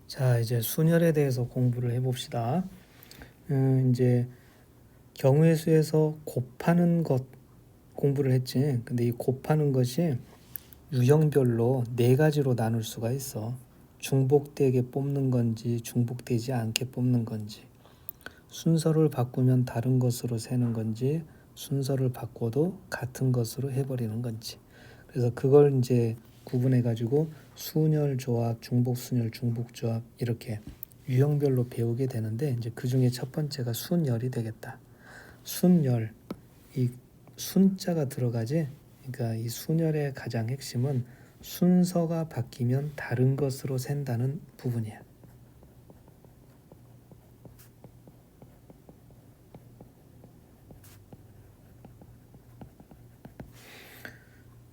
자, 이제 순열에 대해서 공부를 해봅시다. 이제 경우의 수에서 곱하는 것 공부를 했지. 근데 이 곱하는 것이 유형별로 네 가지로 나눌 수가 있어. 중복되게 뽑는 건지, 중복되지 않게 뽑는 건지, 순서를 바꾸면 다른 것으로 세는 건지, 순서를 바꿔도 같은 것으로 해버리는 건지. 그래서 그걸 이제 구분해 가지고 순열 조합, 중복 순열, 중복 조합 이렇게 유형별로 배우게 되는데, 이제 그 중에 첫 번째가 순열이 되겠다. 순열, 이 순자가 들어가지. 그러니까 이 순열의 가장 핵심은 순서가 바뀌면 다른 것으로 센다는 부분이야.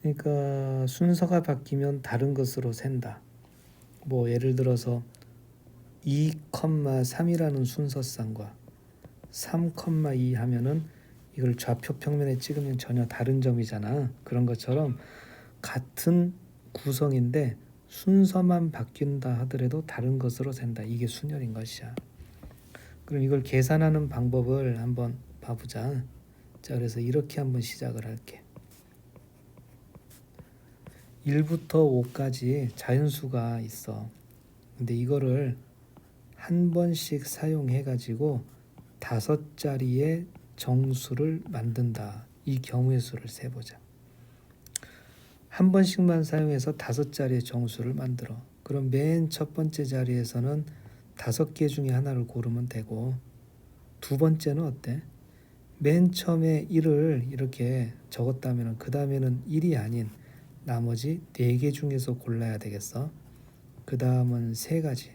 그러니까 순서가 바뀌면 다른 것으로 센다. 뭐 예를 들어서 2,3이라는 순서쌍과 3,2 하면은 이걸 좌표 평면에 찍으면 전혀 다른 점이잖아. 그런 것처럼 같은 구성인데 순서만 바뀐다 하더라도 다른 것으로 센다. 이게 순열인 것이야. 그럼 이걸 계산하는 방법을 한번 봐보자. 자, 그래서 이렇게 한번 시작을 할게. 1부터 5까지 자연수가 있어. 근데 이거를 한 번씩 사용해 가지고 5자리의 정수를 만든다. 이 경우의 수를 세보자. 한 번씩만 사용해서 5자리의 정수를 만들어. 그럼 맨 첫 번째 자리에서는 5개 중에 하나를 고르면 되고, 두 번째는 어때? 맨 처음에 1을 이렇게 적었다면 그 다음에는 1이 아닌 나머지 4개 중에서 골라야 되겠어. 그 다음은 3가지,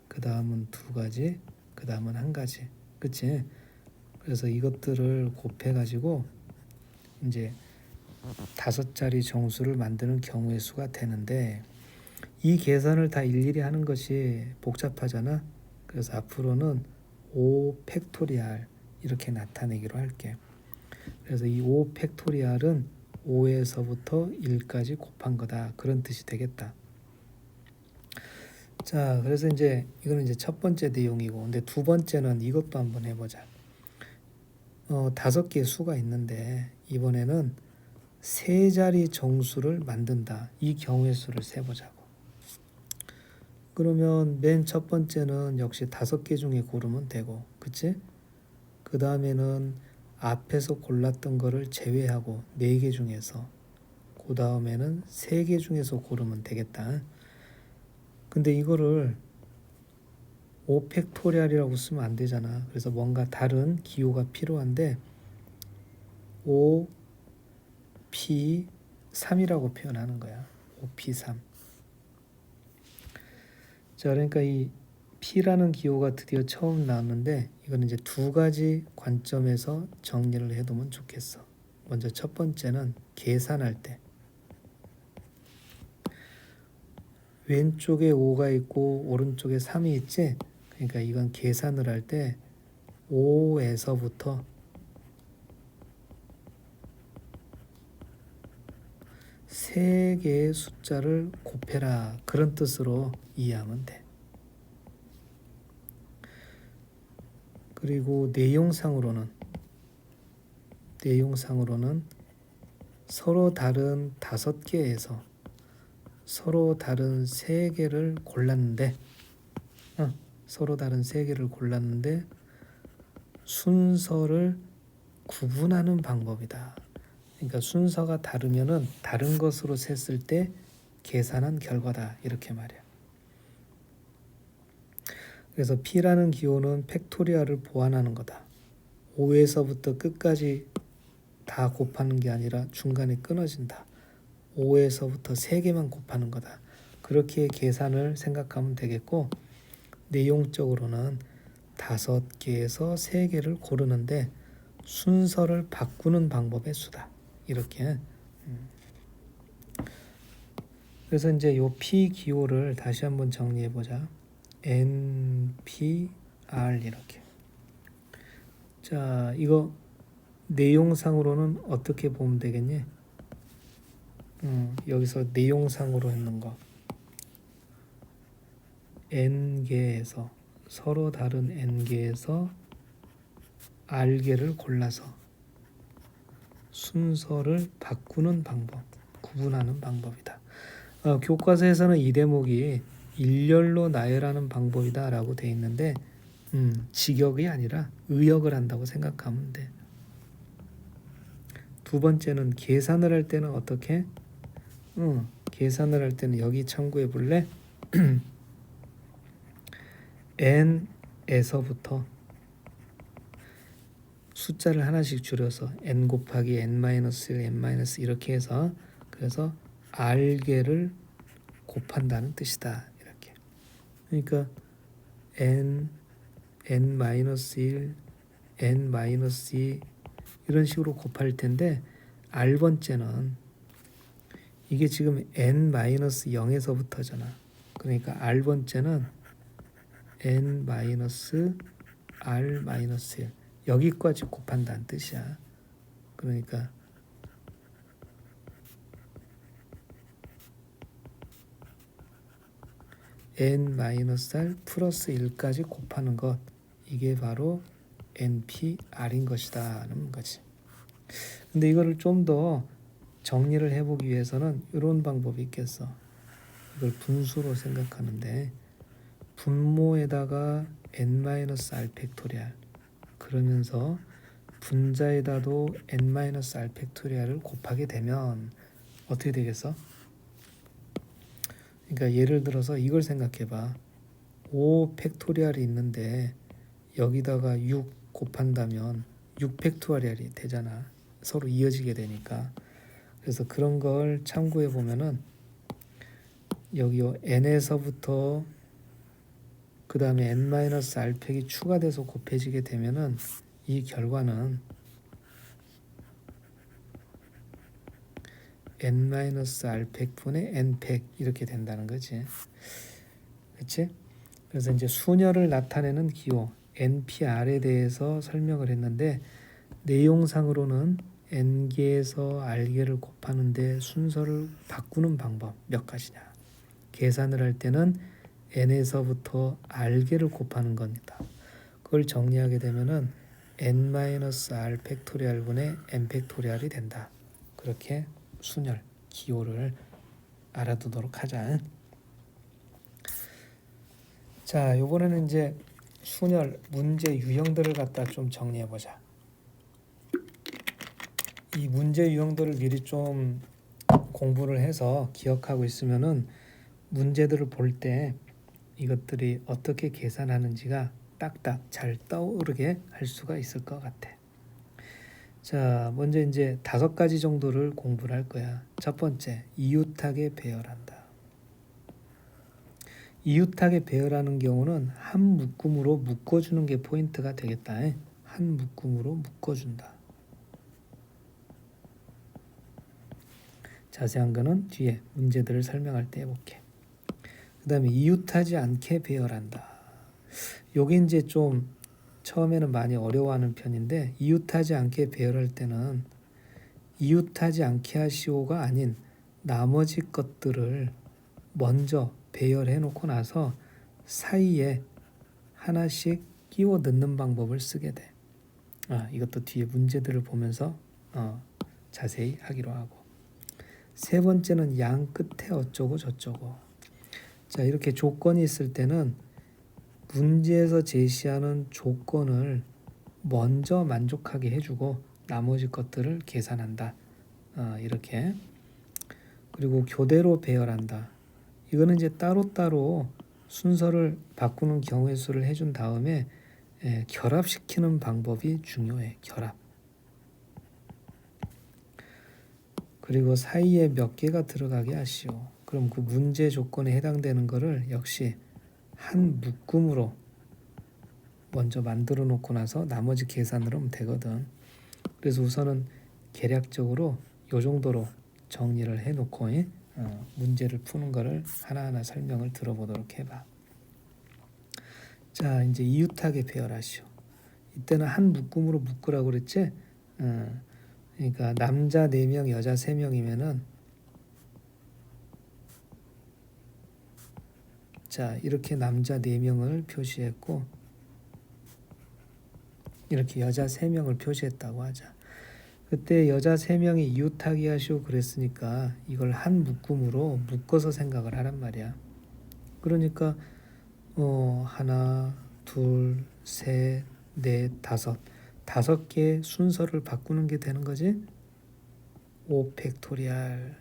그 다음은 2가지, 그 다음은 1가지. 그치? 그래서 이것들을 곱해가지고 이제 5자리 정수를 만드는 경우의 수가 되는데, 이 계산을 다 일일이 하는 것이 복잡하잖아. 그래서 앞으로는 5 팩토리알 이렇게 나타내기로 할게. 그래서 이 5 팩토리알은 5에서부터 1까지 곱한 거다. 그런 뜻이 되겠다. 자, 그래서 이제 이거는 이제 첫 번째 내용이고, 근데 두 번째는 이것도 한번 해보자. 5개의 수가 있는데 이번에는 3자리 정수를 만든다. 이 경우의 수를 세보자고. 그러면 맨 첫 번째는 역시 5개 중에 고르면 되고, 그치? 그 다음에는 앞에서 골랐던 거를 제외하고 4개 중에서, 그 다음에는 3개 중에서 고르면 되겠다. 근데 이거를 5팩토리알이라고 쓰면 안 되잖아. 그래서 뭔가 다른 기호가 필요한데 5P3이라고 표현하는 거야. 5P3. 자, 그러니까 이 P라는 기호가 드디어 처음 나왔는데, 이거는 이제 2가지 관점에서 정리를 해두면 좋겠어. 먼저 첫 번째는 계산할 때 왼쪽에 5가 있고 오른쪽에 3이 있지. 그러니까 이건 계산을 할 때 5에서부터 3개의 숫자를 곱해라. 그런 뜻으로 이해하면 돼. 그리고 내용상으로는 서로 다른 5개에서 서로 다른 3개를 골랐는데, 순서를 구분하는 방법이다. 그러니까 순서가 다르면은 다른 것으로 셌을 때 계산한 결과다. 이렇게 말이야. 그래서 P라는 기호는 팩토리얼을 보완하는 거다. 5에서부터 끝까지 다 곱하는 게 아니라 중간에 끊어진다. 5에서부터 3개만 곱하는 거다. 그렇게 계산을 생각하면 되겠고, 내용적으로는 5개에서 3개를 고르는데 순서를 바꾸는 방법의 수다. 이렇게. 그래서 이제 요 P 기호를 다시 한번 정리해 보자. NPR 이렇게. 자, 이거 내용상으로는 어떻게 보면 되겠니? 여기서 내용상으로 했는 거. n개에서 서로 다른 n개에서 r개를 골라서 순서를 바꾸는 방법, 구분하는 방법이다. 교과서에서는 이 대목이 일렬로 나열하는 방법이다 라고 돼 있는데 직역이 아니라 의역을 한다고 생각하면 돼. 두 번째는 계산을 할 때는 어떻게? 계산을 할 때는 여기 참고해 볼래? n에서부터 숫자를 하나씩 줄여서 n 곱하기 n-1, n- 이렇게 해서 그래서 r개를 곱한다는 뜻이다. 이렇게. 그러니까 n, n-1, n-2 이런 식으로 곱할 텐데 r번째는 이게 지금 n-0에서부터잖아. 그러니까 r번째는 n-r-1 여기까지 곱한다는 뜻이야. 그러니까 n-r 플러스 1까지 곱하는 것, 이게 바로 npr인 것이다는 거지. 근데 이거를 좀 더 정리를 해보기 위해서는 이런 방법이 있겠어. 이걸 분수로 생각하는데 분모에다가 n-r 팩토리얼 그러면서 분자에다도 n-r 팩토리얼을 곱하게 되면 어떻게 되겠어? 그러니까 예를 들어서 이걸 생각해봐. 5 팩토리얼이 있는데 여기다가 6 곱한다면 6 팩토리얼이 되잖아. 서로 이어지게 되니까. 그래서 그런 걸 참고해 보면은 여기 n에서부터 그 다음에 n-r팩이 추가돼서 곱해지게 되면은 이 결과는 n-r팩분의 n팩 이렇게 된다는 거지. 그렇지? 그래서 이제 순열을 나타내는 기호 npr에 대해서 설명을 했는데 내용상으로는 n개에서 r개를 곱하는데 순서를 바꾸는 방법 몇 가지냐. 계산을 할 때는 n에서부터 r개를 곱하는 겁니다. 그걸 정리하게 되면은 n-r 팩토리얼분의 n 팩토리얼이 된다. 그렇게 순열, 기호를 알아두도록 하자. 자, 이번에는 이제 순열 문제 유형들을 갖다 좀 정리해 보자. 이 문제 유형들을 미리 좀 공부를 해서 기억하고 있으면은 문제들을 볼 때 이것들이 어떻게 계산하는지가 딱딱 잘 떠오르게 할 수가 있을 것 같아. 자, 먼저 이제 5가지 정도를 공부를 할 거야. 첫 번째, 이웃하게 배열한다. 이웃하게 배열하는 경우는 한 묶음으로 묶어주는 게 포인트가 되겠다. 한 묶음으로 묶어준다. 자세한 거는 뒤에 문제들을 설명할 때 해볼게. 그 다음에 이웃하지 않게 배열한다. 요게 이제 좀 처음에는 많이 어려워하는 편인데 이웃하지 않게 배열할 때는 이웃하지 않게 하시오가 아닌 나머지 것들을 먼저 배열해 놓고 나서 사이에 하나씩 끼워 넣는 방법을 쓰게 돼. 이것도 뒤에 문제들을 보면서 자세히 하기로 하고. 세 번째는 양 끝에 어쩌고 저쩌고. 자, 이렇게 조건이 있을 때는 문제에서 제시하는 조건을 먼저 만족하게 해주고 나머지 것들을 계산한다. 이렇게. 그리고 교대로 배열한다. 이거는 이제 따로따로 순서를 바꾸는 경우의 수를 해준 다음에 결합시키는 방법이 중요해. 결합. 그리고 사이에 몇 개가 들어가게 하시오. 그럼 그 문제 조건에 해당되는 거를 역시 한 묶음으로 먼저 만들어 놓고 나서 나머지 계산을 하면 되거든. 그래서 우선은 계략적으로 이 정도로 정리를 해놓고 문제를 푸는 거를 하나하나 설명을 들어보도록 해봐. 자, 이제 이웃하게 배열하시오. 이때는 한 묶음으로 묶으라고 그랬지? 그러니까 남자 4명, 여자 3명이면은 자, 이렇게 남자 4명을 표시했고 이렇게 여자 3명을 표시했다고 하자. 그때 여자 3명이 이웃하기 하시오 그랬으니까 이걸 한 묶음으로 묶어서 생각을 하란 말이야. 그러니까 하나, 둘, 셋, 넷, 다섯 개의 순서를 바꾸는 게 되는 거지. 5 팩토리얼.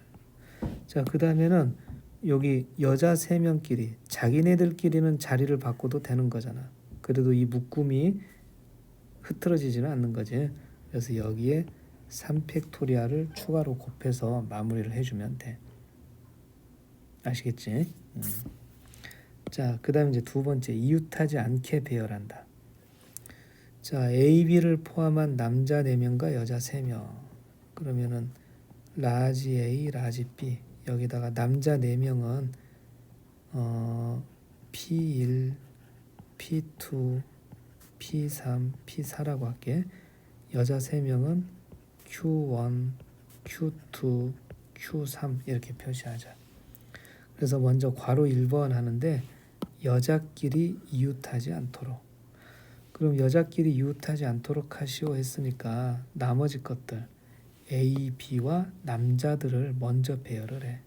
자, 그 다음에는 여기 여자 3명끼리 자기네들끼리는 자리를 바꿔도 되는 거잖아. 그래도 이 묶음이 흐트러지지는 않는 거지. 그래서 여기에 3팩토리얼을 추가로 곱해서 마무리를 해주면 돼. 아시겠지? 자, 그 다음 이제 두 번째, 이웃하지 않게 배열한다. 자, A, B를 포함한 남자 4명과 여자 3명. 그러면은 라지 A, 라지 B. 여기다가 남자 4명은 P1, P2, P3, P4라고 할게. 여자 3명은 Q1, Q2, Q3 이렇게 표시하자. 그래서 먼저 괄호 1번 하는데 여자끼리 이웃하지 않도록. 그럼 여자끼리 이웃하지 않도록 하시오 했으니까 나머지 것들 A, B와 남자들을 먼저 배열을 해.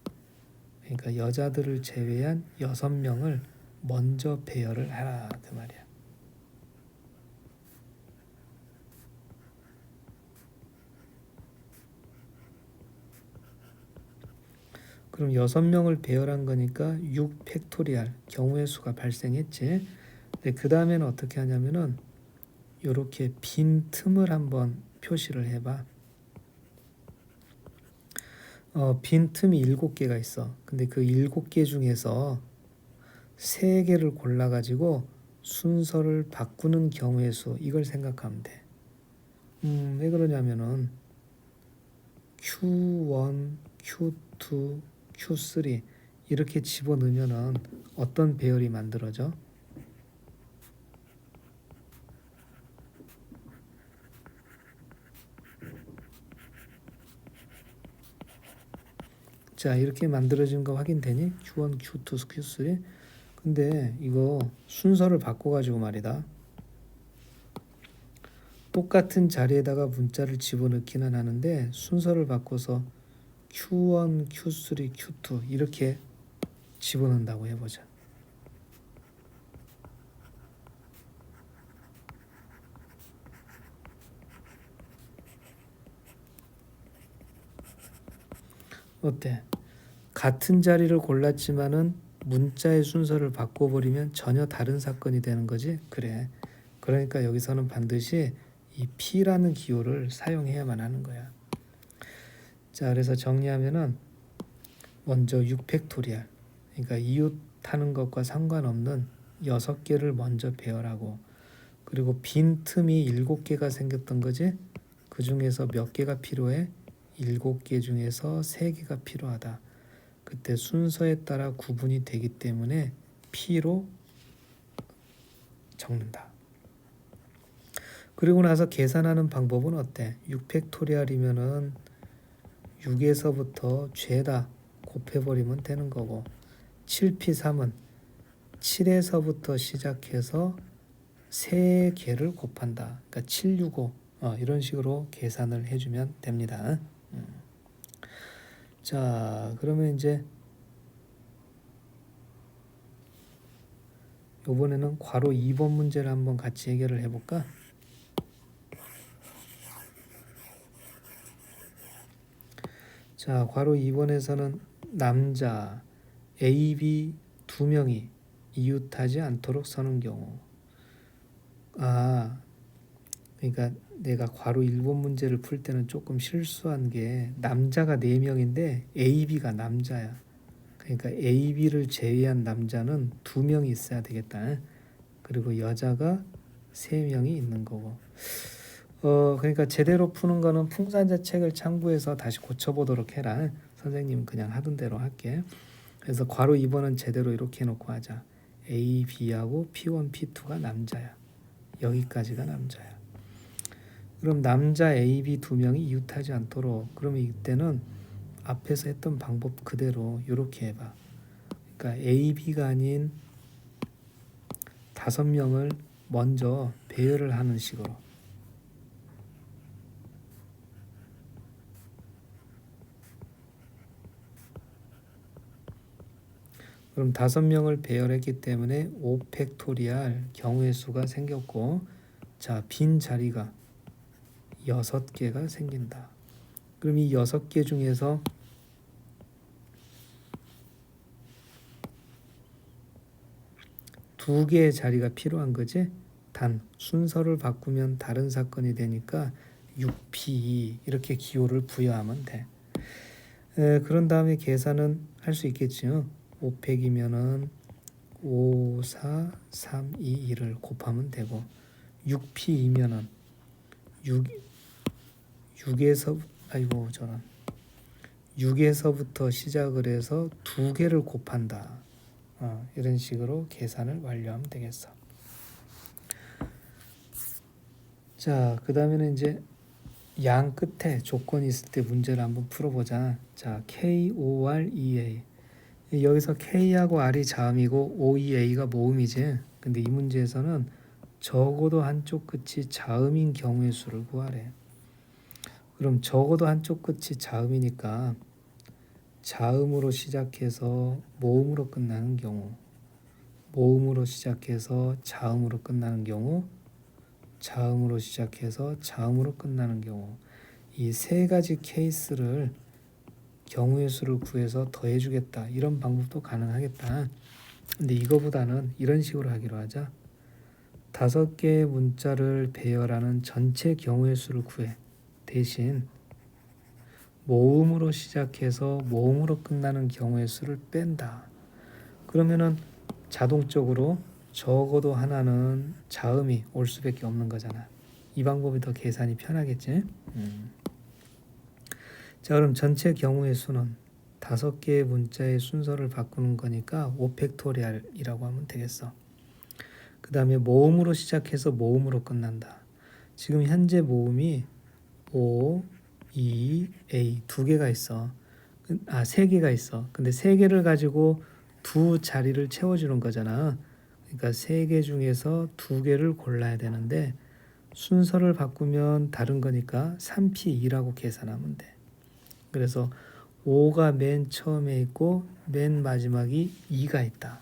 그러니까 여자들을 제외한 6명을 먼저 배열을 하라 그 말이야. 그럼 6명을 배열한 거니까 6 팩토리얼 경우의 수가 발생했지. 근데 그 다음에는 어떻게 하냐면은 이렇게 빈 틈을 한번 표시를 해봐. 빈 틈이 7개가 있어. 근데 그 7개 중에서 3개를 골라가지고 순서를 바꾸는 경우의 수 이걸 생각하면 돼. 왜 그러냐면은 Q1, Q2, Q3 이렇게 집어넣으면은 어떤 배열이 만들어져? 자, 이렇게 만들어진 거 확인되니? Q1, Q2, Q3. 근데 이거 순서를 바꿔가지고 말이다. 똑같은 자리에다가 문자를 집어넣기는 하는데 순서를 바꿔서 Q1, Q3, Q2 이렇게 집어넣는다고 해보자. 어때? 같은 자리를 골랐지만은 문자의 순서를 바꿔버리면 전혀 다른 사건이 되는 거지? 그래. 그러니까 여기서는 반드시 이 P라는 기호를 사용해야만 하는 거야. 자, 그래서 정리하면은 먼저 6팩토리얼. 그러니까 이웃하는 것과 상관없는 6개를 먼저 배열하고 그리고 빈 틈이 7개가 생겼던 거지? 그 중에서 몇 개가 필요해? 7개 중에서 3개가 필요하다. 그때 순서에 따라 구분이 되기 때문에 P로 적는다. 그리고 나서 계산하는 방법은 어때? 6팩토리얼이면은 6에서부터 죄다 곱해버리면 되는 거고 7P3은 7에서부터 시작해서 3개를 곱한다. 그러니까 765 이런 식으로 계산을 해주면 됩니다. 자, 그러면 이제 이번에는 괄호 2번 문제를 한번 같이 해결을 해볼까? 자, 괄호 2번에서는 남자 A, B 2명이 이웃하지 않도록 서는 경우. 그러니까 내가 괄호 1번 문제를 풀 때는 조금 실수한 게 남자가 4명인데 A, B가 남자야. 그러니까 A, B를 제외한 남자는 2명이 있어야 되겠다. 그리고 여자가 3명이 있는 거고. 그러니까 제대로 푸는 거는 풍산자 책을 참고해서 다시 고쳐보도록 해라. 선생님은 그냥 하던 대로 할게. 그래서 괄호 2번은 제대로 이렇게 해놓고 하자. A, B하고 P1, P2가 남자야. 여기까지가 남자야. 그럼 남자 A, B 2명이 이웃하지 않도록 그러면 이때는 앞에서 했던 방법 그대로 이렇게 해봐. 그러니까 A, B가 아닌 5명을 먼저 배열을 하는 식으로. 그럼 5명을 배열했기 때문에 5팩토리알 경우의 수가 생겼고, 자, 빈 자리가 6개가 생긴다. 그럼 이 6개 중에서 두 개의 자리가 필요한 거지. 단 순서를 바꾸면 다른 사건이 되니까 6P 이렇게 기호를 부여하면 돼. 그런 다음에 계산은 할 수 있겠지요. 5팩이면은 5, 4, 3, 2, 1을 곱하면 되고, 6P이면은 6에서 아이고 저런 6에서부터 시작을 해서 2개를 곱한다. 이런 식으로 계산을 완료하면 되겠어. 자, 그 다음에는 이제 양 끝에 조건이 있을 때 문제를 한번 풀어보자. 자, KOREA. 여기서 K하고 R이 자음이고 OEA가 모음이지. 근데 이 문제에서는 적어도 한쪽 끝이 자음인 경우의 수를 구하래. 그럼 적어도 한쪽 끝이 자음이니까 자음으로 시작해서 모음으로 끝나는 경우, 모음으로 시작해서 자음으로 끝나는 경우, 자음으로 시작해서 자음으로 끝나는 경우, 이 세 가지 케이스를 경우의 수를 구해서 더해주겠다. 이런 방법도 가능하겠다. 근데 이거보다는 이런 식으로 하기로 하자. 5개의 문자를 배열하는 전체 경우의 수를 구해. 대신 모음으로 시작해서 모음으로 끝나는 경우의 수를 뺀다. 그러면은 자동적으로 적어도 하나는 자음이 올 수밖에 없는 거잖아. 이 방법이 더 계산이 편하겠지. 자, 그럼 전체 경우의 수는 5개의 문자의 순서를 바꾸는 거니까 5팩토리알이라고 하면 되겠어. 그 다음에 모음으로 시작해서 모음으로 끝난다. 지금 현재 모음이 O, E, A 2개가 있어. 3개가 있어. 근데 3개를 가지고 2자리를 채워주는 거잖아. 그러니까 3개 중에서 2개를 골라야 되는데 순서를 바꾸면 다른 거니까 3P2라고 계산하면 돼. 그래서 5가 맨 처음에 있고 맨 마지막이 2가 있다.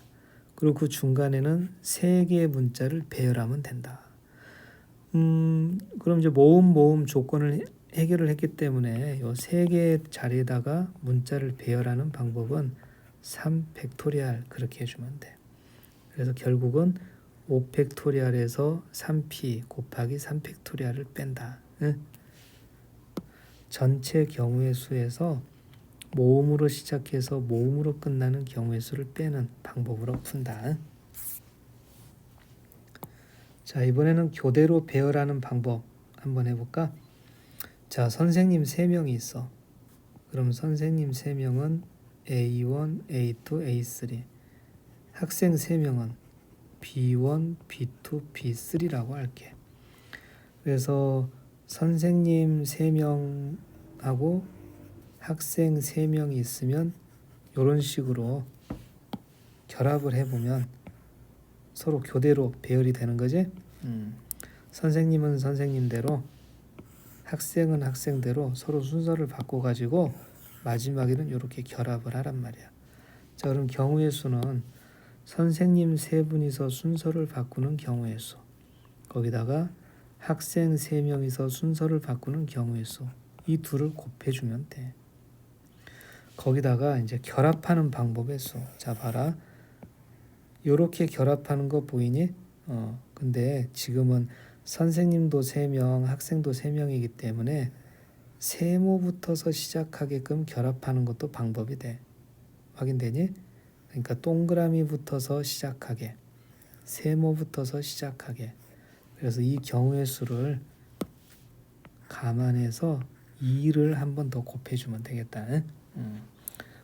그리고 그 중간에는 3개의 문자를 배열하면 된다. 그럼 이제 모음 조건을 해결을 했기 때문에 이 3개의 자리에다가 문자를 배열하는 방법은 3팩토리알 그렇게 해주면 돼. 그래서 결국은 5팩토리알에서 3P 곱하기 3팩토리알을 뺀다. 응? 전체 경우의 수에서 모음으로 시작해서 모음으로 끝나는 경우의 수를 빼는 방법으로 푼다. 자, 이번에는 교대로 배열하는 방법 한번 해볼까? 자, 선생님 3명이 있어. 그럼 선생님 3명은 A1, A2, A3. 학생 3명은 B1, B2, B3라고 할게. 그래서 선생님 3명하고 학생 3명이 있으면 이런 식으로 결합을 해보면 서로 교대로 배열이 되는 거지. 선생님은 선생님대로 학생은 학생대로 서로 순서를 바꿔가지고 마지막에는 이렇게 결합을 하란 말이야. 자, 그럼 경우의 수는 선생님 3분이서 순서를 바꾸는 경우의 수, 거기다가 학생 3명이서 순서를 바꾸는 경우의 수, 이 둘을 곱해주면 돼. 거기다가 이제 결합하는 방법의 수. 자, 봐라. 요렇게 결합하는 거 보이니? 근데 지금은 선생님도 3명, 학생도 3명이기 때문에 세모부터서 시작하게끔 결합하는 것도 방법이 돼. 확인되니? 그러니까 동그라미 붙어서 시작하게, 세모부터서 시작하게. 그래서 이 경우의 수를 감안해서 2를 한 번 더 곱해주면 되겠다.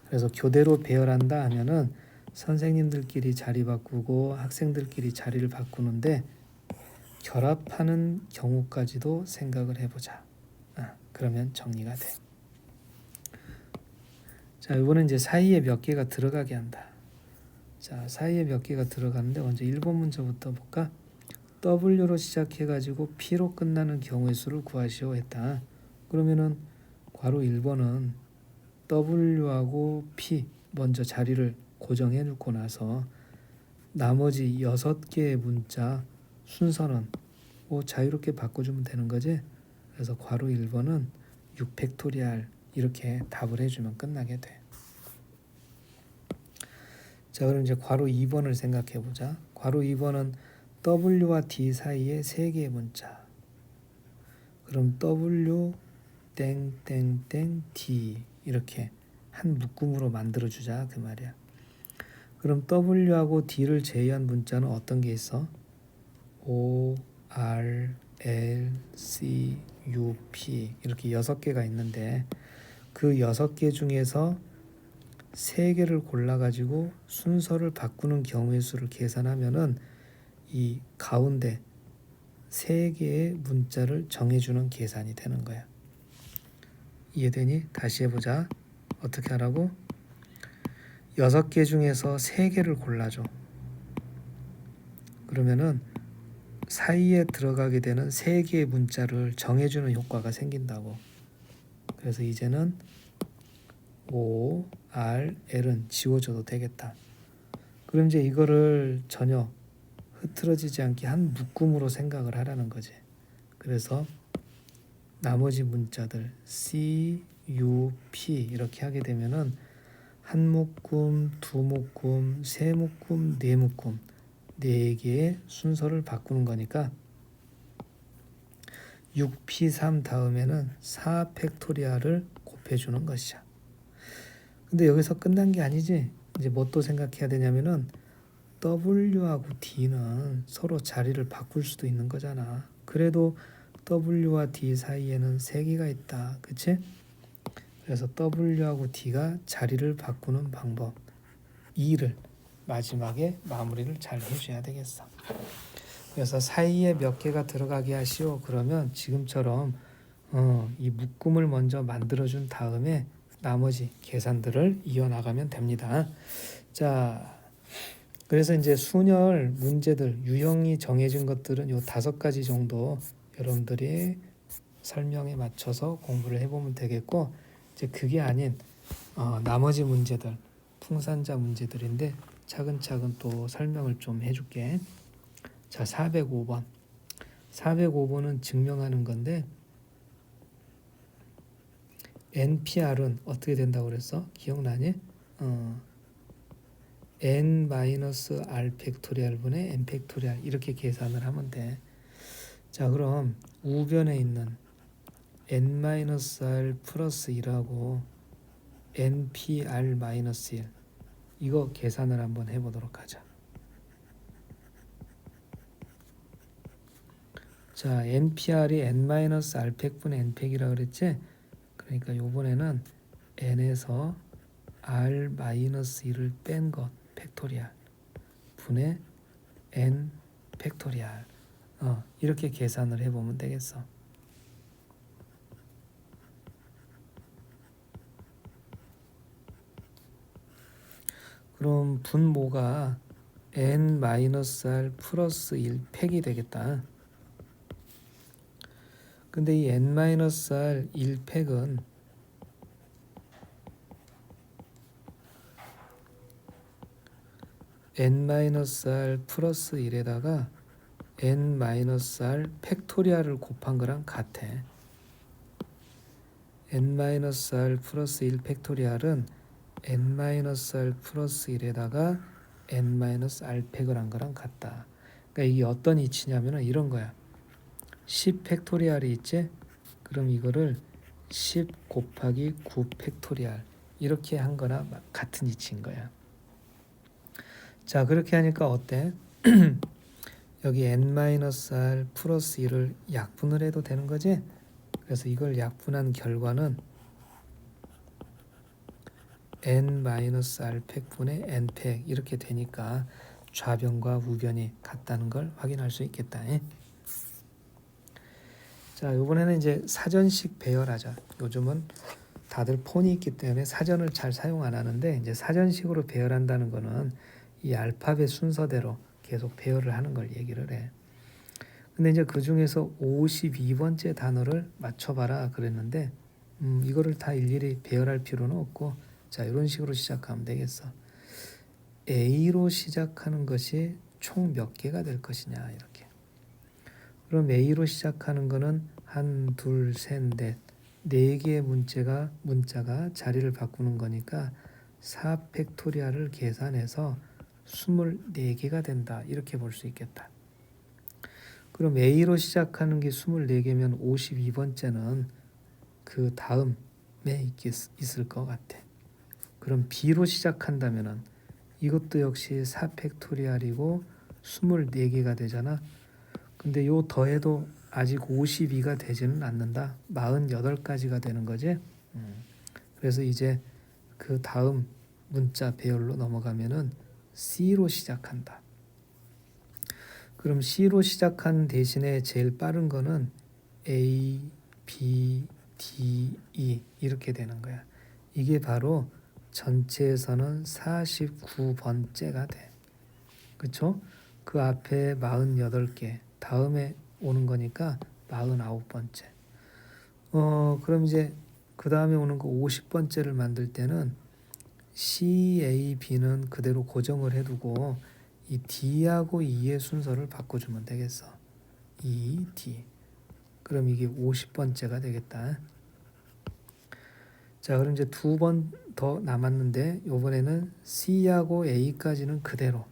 그래서 교대로 배열한다 하면은 선생님들끼리 자리 바꾸고 학생들끼리 자리를 바꾸는데 결합하는 경우까지도 생각을 해보자. 그러면 정리가 돼. 자, 이번엔 이제 사이에 몇 개가 들어가게 한다. 자, 사이에 몇 개가 들어가는데 먼저 1번 문제부터 볼까? W로 시작해가지고 P로 끝나는 경우의 수를 구하시오 했다. 그러면은 괄호 1번은 W하고 P 먼저 자리를 고정해 놓고 나서 나머지 6개의 문자 순서는 뭐 자유롭게 바꿔주면 되는 거지. 그래서 괄호 1번은 6팩토리알 이렇게 답을 해주면 끝나게 돼. 자, 그럼 이제 괄호 2번을 생각해 보자. 괄호 2번은 W와 D 사이에 3개의 문자. 그럼 W 땡땡땡 D 이렇게 한 묶음으로 만들어 주자 그 말이야. 그럼 W하고 D를 제외한 문자는 어떤 게 있어? O, R, L, C, U, P 이렇게 6개가 있는데 그 6개 중에서 3개를 골라가지고 순서를 바꾸는 경우의 수를 계산하면은 이 가운데 3개의 문자를 정해주는 계산이 되는 거야. 이해되니? 다시 해보자. 어떻게 하라고? 6개 중에서 3개를 골라줘. 그러면은 사이에 들어가게 되는 3개의 문자를 정해주는 효과가 생긴다고. 그래서 이제는 O, R, L은 지워줘도 되겠다. 그럼 이제 이거를 전혀 흐트러지지 않게 한 묶음으로 생각을 하라는 거지. 그래서 나머지 문자들 C, U, P 이렇게 하게 되면은 한 묶음, 두 묶음, 세 묶음, 네 묶음 4개의 순서를 바꾸는 거니까 6P3 다음에는 4팩토리알을 곱해주는 것이야. 근데 여기서 끝난 게 아니지. 이제 뭐 또 생각해야 되냐면은 W하고 D는 서로 자리를 바꿀 수도 있는 거잖아. 그래도 W와 D 사이에는 3개가 있다. 그치? 그래서 W하고 D가 자리를 바꾸는 방법 2를 마지막에 마무리를 잘 해줘야 되겠어. 그래서 사이에 몇 개가 들어가게 하시오. 그러면 지금처럼 이 묶음을 먼저 만들어준 다음에 나머지 계산들을 이어나가면 됩니다. 자, 그래서 이제 순열 문제들 유형이 정해진 것들은 요 5가지 정도 여러분들이 설명에 맞춰서 공부를 해보면 되겠고, 이제 그게 아닌 나머지 문제들 풍산자 문제들인데 차근차근 또 설명을 좀 해줄게. 자, 405번. 405번은 증명하는 건데 NPR은 어떻게 된다고 그랬어? 기억나니? n-r 팩토리알 분의 n 팩토리알 이렇게 계산을 하면 돼. 자, 그럼 우변에 있는 n-r 플러스 1하고 npr-1 이거 계산을 한번 해보도록 하자. 자, npr이 n-r 팩분의 n팩이라고 그랬지? 그러니까 요번에는 n에서 r-1을 뺀 것 팩토리알 분의 n 팩토리알 이렇게 계산을 해보면 되겠어. 그럼 분모가 n-r 플러스 1 팩이 되겠다. 근데 이 n-r 1팩은 n-r 플러스 1에다가 n-r 팩토리알을 곱한 거랑 같아. n-r 플러스 1 팩토리알은 n-r 플러스 1에다가 n-r 팩을 한 거랑 같다. 그러니까 이게 어떤 이치냐면은 이런 거야. 10 팩토리알이 있지? 그럼 이거를 10 곱하기 9 팩토리알 이렇게 한 거나 같은 이치인 거야. 자, 그렇게 하니까 어때? 여기 n-r 플러스 1을 약분을 해도 되는 거지? 그래서 이걸 약분한 결과는 n-r 팩분의 n팩 이렇게 되니까 좌변과 우변이 같다는 걸 확인할 수 있겠다. 자, 이번에는 이제 사전식 배열하자. 요즘은 다들 폰이 있기 때문에 사전을 잘 사용 안 하는데 이제 사전식으로 배열한다는 거는 이 알파벳 순서대로 계속 배열을 하는 걸 얘기를 해. 근데 이제 그 중에서 52번째 단어를 맞춰봐라 그랬는데 이거를 다 일일이 배열할 필요는 없고 자 이런 식으로 시작하면 되겠어. A로 시작하는 것이 총 몇 개가 될 것이냐 이렇게. 그럼 A로 시작하는 거는 한, 둘, 셋, 넷, 네 개의 문자가 자리를 바꾸는 거니까 4팩토리얼을 계산해서 24개가 된다 이렇게 볼 수 있겠다. 그럼 A로 시작하는 게 24개면 52번째는 그 다음에 있을 것 같아. 그럼 B로 시작한다면은 이것도 역시 4팩토리얼이고 24개가 되잖아. 근데 요 더해도 아직 52가 되지는 않는다. 48가지가 되는 거지. 그래서 이제 그 다음 문자 배열로 넘어가면은 C로 시작한다. 그럼 C로 시작하는 대신에 제일 빠른 거는 A, B, D, E 이렇게 되는 거야. 이게 바로 전체에서는 49번째가 돼. 그렇죠? 그 앞에 48개 다음에 오는 거니까 49번째. 그럼 이제 그 다음에 오는 거 50번째를 만들 때는 C, A, B는 그대로 고정을 해두고 이 D하고 E의 순서를 바꿔주면 되겠어. E, D. 그럼 이게 50번째가 되겠다. 자, 그럼 이제 2번 더 남았는데 이번에는 C하고 A까지는 그대로.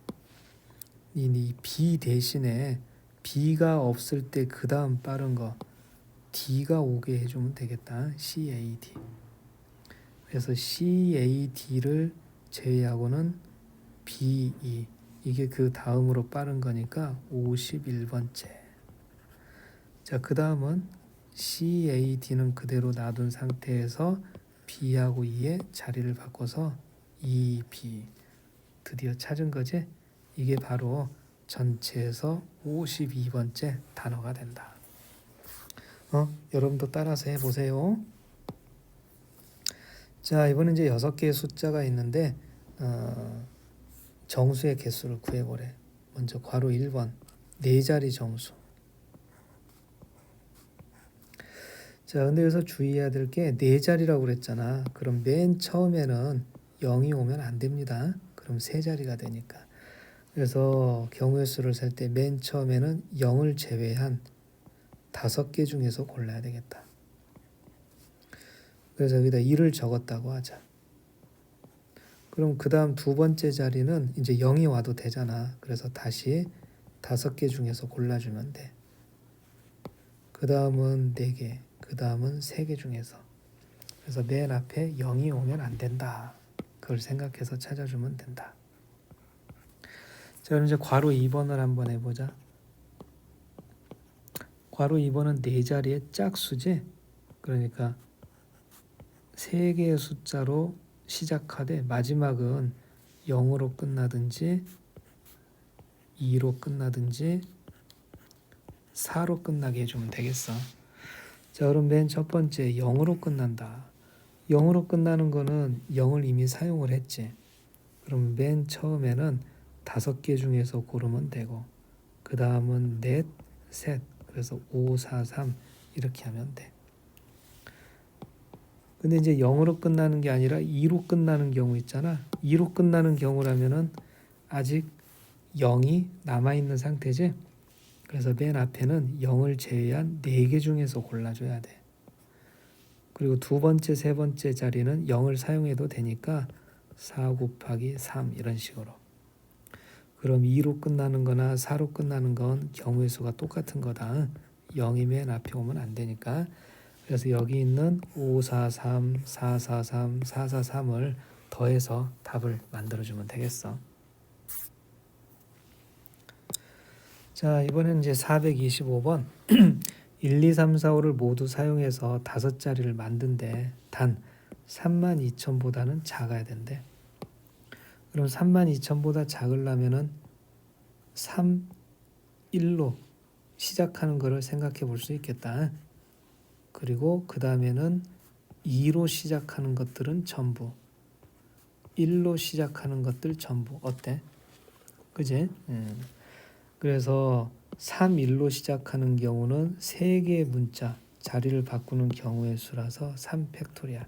이 B 대신에 B가 없을 때 그 다음 빠른 거 D가 오게 해주면 되겠다. CAD. 그래서 CAD를 제외하고는 BE. 이게 그 다음으로 빠른 거니까 51번째. 자, 그 다음은 CAD는 그대로 놔둔 상태에서 B하고 E의 자리를 바꿔서 EB. 드디어 찾은 거지? 이게 바로 전체에서 52번째 단어가 된다. 여러분도 따라서 해보세요. 자, 이번엔 이제 6개의 숫자가 있는데 정수의 개수를 구해보래. 먼저 괄호 1번 4자리 정수. 자, 근데 여기서 주의해야 될 게 4자리라고 그랬잖아. 그럼 맨 처음에는 0이 오면 안 됩니다. 그럼 3자리가 되니까. 그래서 경우의 수를 셀 때 맨 처음에는 0을 제외한 5개 중에서 골라야 되겠다. 그래서 여기다 1을 적었다고 하자. 그럼 그 다음 두 번째 자리는 이제 0이 와도 되잖아. 그래서 다시 5개 중에서 골라주면 돼. 그 다음은 4개, 그 다음은 3개 중에서. 그래서 맨 앞에 0이 오면 안 된다. 그걸 생각해서 찾아주면 된다. 자, 그럼 이제 괄호 2번을 한번 해보자. 괄호 2번은 4자리의 짝수지. 그러니까 3개의 숫자로 시작하되 마지막은 0으로 끝나든지 2로 끝나든지 4로 끝나게 해주면 되겠어. 자, 그럼 맨 첫 번째 0으로 끝난다. 0으로 끝나는 거는 0을 이미 사용을 했지. 그럼 맨 처음에는 5개 중에서 고르면 되고 그 다음은 넷, 셋. 그래서 5, 4, 3 이렇게 하면 돼. 근데 이제 0으로 끝나는 게 아니라 2로 끝나는 경우 있잖아. 2로 끝나는 경우라면은 아직 0이 남아있는 상태지. 그래서 맨 앞에는 0을 제외한 4개 중에서 골라줘야 돼. 그리고 두 번째, 세 번째 자리는 0을 사용해도 되니까 4 곱하기 3 이런 식으로. 그럼 2로 끝나는 거나 4로 끝나는 건 경우의 수가 똑같은 거다. 0이 맨 앞에 오면 안 되니까. 그래서 여기 있는 543, 443, 443을 더해서 답을 만들어주면 되겠어. 자, 이번에는 이제 425번 1, 2, 3, 4, 5를 모두 사용해서 5자리를 만든데 단 32,000보다는 작아야 된대. 그럼 32,000보다 작으려면은 3, 1로 시작하는 거를 생각해 볼 수 있겠다. 그리고 그 다음에는 2로 시작하는 것들은 전부 1로 시작하는 것들 전부 어때? 그지? 그래서 3, 1로 시작하는 경우는 3개의 문자 자리를 바꾸는 경우의 수라서 3팩토리알.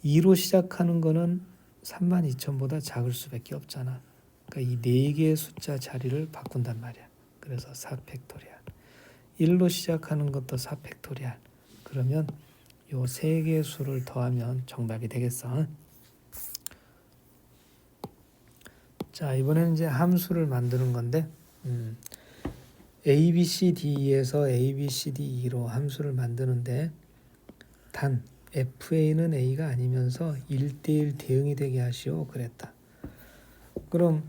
2로 시작하는 거는 32,000보다 작을 수밖에 없잖아. 그러니까 이 4개의 숫자 자리를 바꾼단 말이야. 그래서 4팩토리알. 1로 시작하는 것도 4팩토리알. 그러면 요 3개의 수를 더하면 정답이 되겠어. 자, 이번에는 이제 함수를 만드는 건데 A, B, C, D에서 A, B, C, D, E로 함수를 만드는데 단 FA는 A가 아니면서 1대1 대응이 되게 하시오 그랬다. 그럼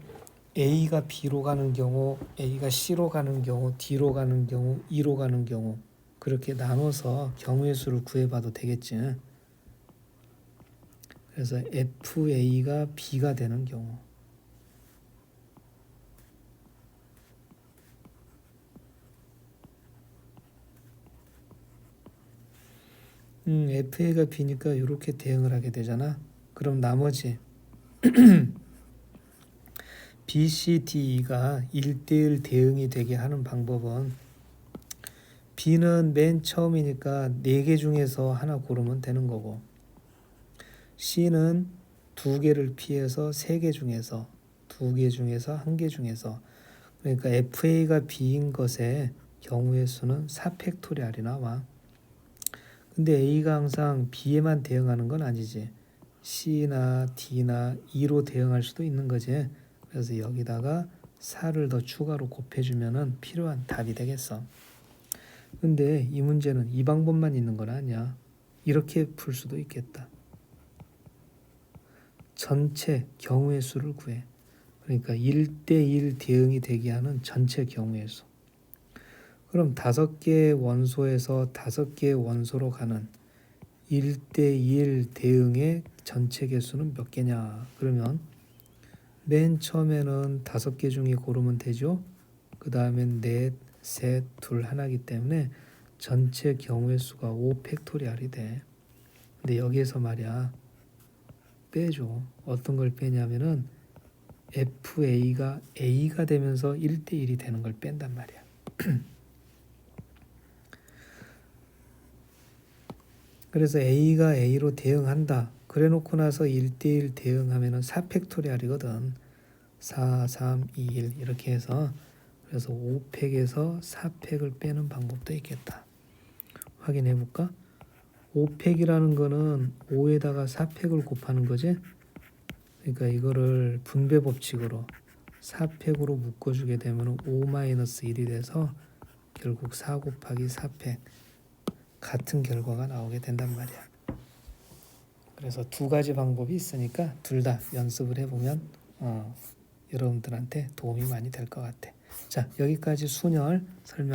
A가 B로 가는 경우, A가 C로 가는 경우, D로 가는 경우, E로 가는 경우 그렇게 나눠서 경우의 수를 구해봐도 되겠지. 그래서 FA가 B가 되는 경우 FA가 B니까 이렇게 대응을 하게 되잖아. 그럼 나머지 B, C, D가 1대1 대응이 되게 하는 방법은 B는 맨 처음이니까 4개 중에서 하나 고르면 되는 거고 C는 2개를 피해서 3개 중에서 2개 중에서 1개 중에서 그러니까 FA가 B인 것의 경우의 수는 4팩토리알이 나와. 근데 A가 항상 B에만 대응하는 건 아니지. C나 D나 E로 대응할 수도 있는 거지. 그래서 여기다가 4를 더 추가로 곱해주면 필요한 답이 되겠어. 근데 이 문제는 이 방법만 있는 건 아니야. 이렇게 풀 수도 있겠다. 전체 경우의 수를 구해. 그러니까 1대1 대응이 되게 하는 전체 경우의 수. 그럼 5개의 원소에서 5개의 원소로 가는 1대1 대응의 전체 개수는 몇 개냐? 그러면 맨 처음에는 5개 중에 고르면 되죠. 그 다음엔 넷, 셋, 둘, 하나이기 때문에 전체 경우의 수가 5팩토리알이 돼. 근데 여기에서 말이야 빼줘. 어떤 걸 빼냐면은 FA가 A가 되면서 1대1이 되는 걸 뺀단 말이야. 그래서 A가 A로 대응한다. 그래 놓고 나서 1대1 대응하면은 4팩토리알이거든. 4, 3, 2, 1 이렇게 해서 그래서 5팩에서 4팩을 빼는 방법도 있겠다. 확인해 볼까? 5팩이라는 거는 5에다가 4팩을 곱하는 거지. 그러니까 이거를 분배 법칙으로 4팩으로 묶어주게 되면 5-1이 돼서 결국 4 곱하기 4팩 같은 결과가 나오게 된단 말이야. 그래서 2가지 방법이 있으니까 둘 다 연습을 해보면 여러분들한테 도움이 많이 될 것 같아. 자, 여기까지 순열 설명